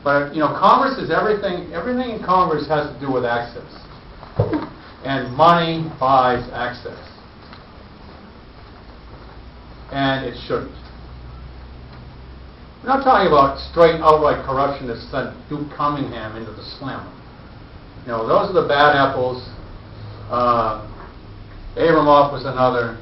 But, you know, Congress is everything in Congress has to do with access. And money buys access. And it shouldn't. We're not talking about straight outright corruption that sent Duke Cunningham into the slammer. You know, those are the bad apples. Abramoff was another.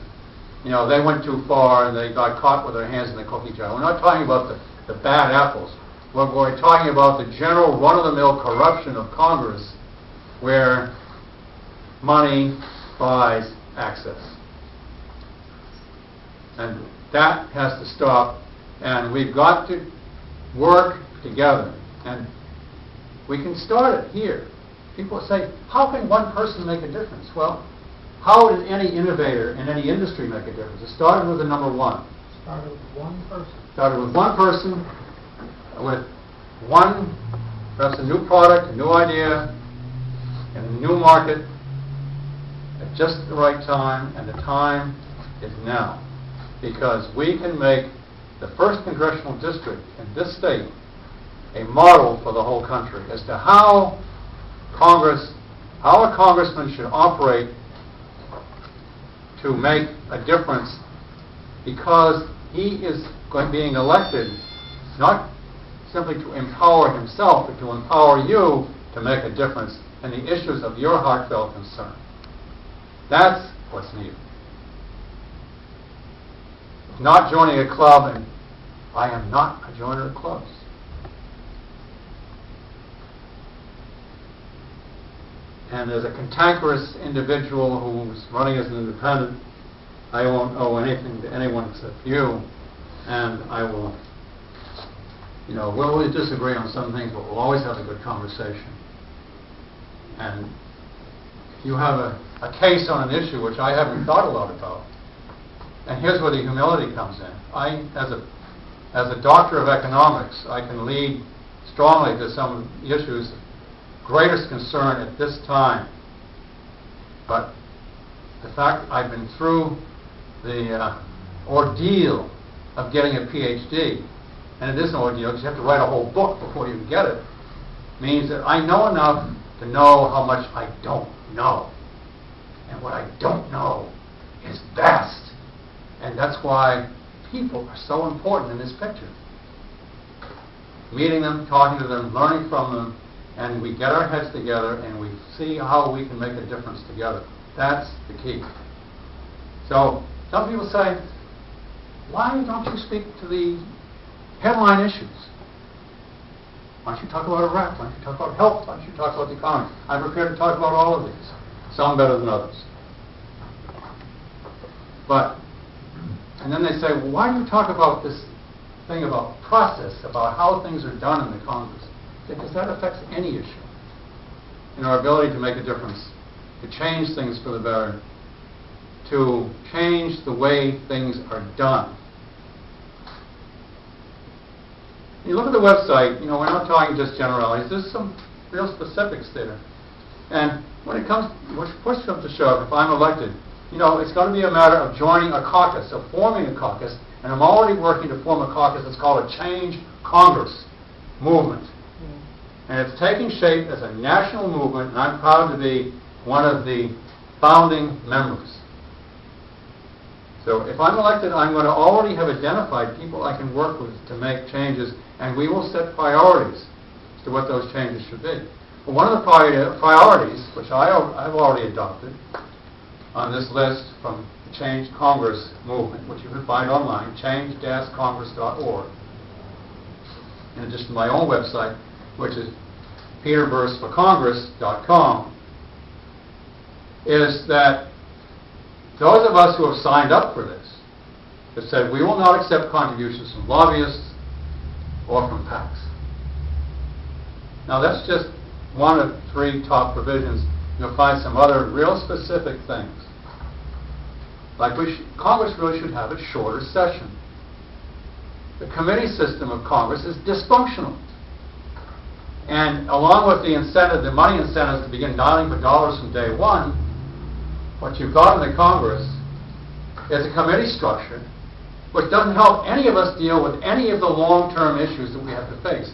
You know, they went too far and they got caught with their hands in the cookie jar. We're not talking about the bad apples. We're talking about the general run-of-the-mill corruption of Congress where money buys access. And that has to stop. And we've got to work together. And we can start it here. People say, how can one person make a difference? Well, how did any innovator in any industry make a difference? It started with the number one. Started with one person. Started with one person, with one, perhaps a new product, a new idea, in a new market, at just the right time, and the time is now. Because we can make the first congressional district in this state a model for the whole country as to how a congressman should operate to make a difference, because he is being elected not simply to empower himself, but to empower you to make a difference in the issues of your heartfelt concern. That's what's needed. Not joining a club, and I am not a joiner of clubs. And as a cantankerous individual who's running as an independent, I won't owe anything to anyone except you, and I will, you know, we'll always disagree on some things, but we'll always have a good conversation. And if you have a case on an issue which I haven't thought a lot about, and here's where the humility comes in. As a doctor of economics, I can lead strongly to some issues of greatest concern at this time. But the fact I've been through the ordeal of getting a PhD, and it is an ordeal because you have to write a whole book before you can get it, means that I know enough to know how much I don't know. And what I don't know is best. And that's why people are so important in this picture. Meeting them, talking to them, learning from them, and we get our heads together and we see how we can make a difference together. That's the key. So some people say, why don't you speak to the headline issues? Why don't you talk about Iraq? Why don't you talk about health? Why don't you talk about the economy? I'm prepared to talk about all of these, some better than others. But, and then they say, well, why do you talk about this thing about process, about how things are done in the Congress? Because that affects any issue in our ability to make a difference, to change things for the better, to change the way things are done. You look at the website, you know, we're not talking just generalities. There's some real specifics there. And when push comes to shove, if I'm elected, you know, it's going to be a matter of joining a caucus, of forming a caucus, and I'm already working to form a caucus that's called a Change Congress movement. And it's taking shape as a national movement, and I'm proud to be one of the founding members. So if I'm elected, I'm going to already have identified people I can work with to make changes, and we will set priorities as to what those changes should be. But one of the priorities, which I've already adopted on this list from the Change Congress movement, which you can find online, change-congress.org, in addition to my own website, which is peterbearseforcongress.com, is that those of us who have signed up for this have said we will not accept contributions from lobbyists or from PACs. Now that's just one of 3 top provisions. You'll find some other real specific things. Like Congress really should have a shorter session. The committee system of Congress is dysfunctional. And along with the money incentives to begin dialing for dollars from day one, what you've got in the Congress is a committee structure which doesn't help any of us deal with any of the long-term issues that we have to face.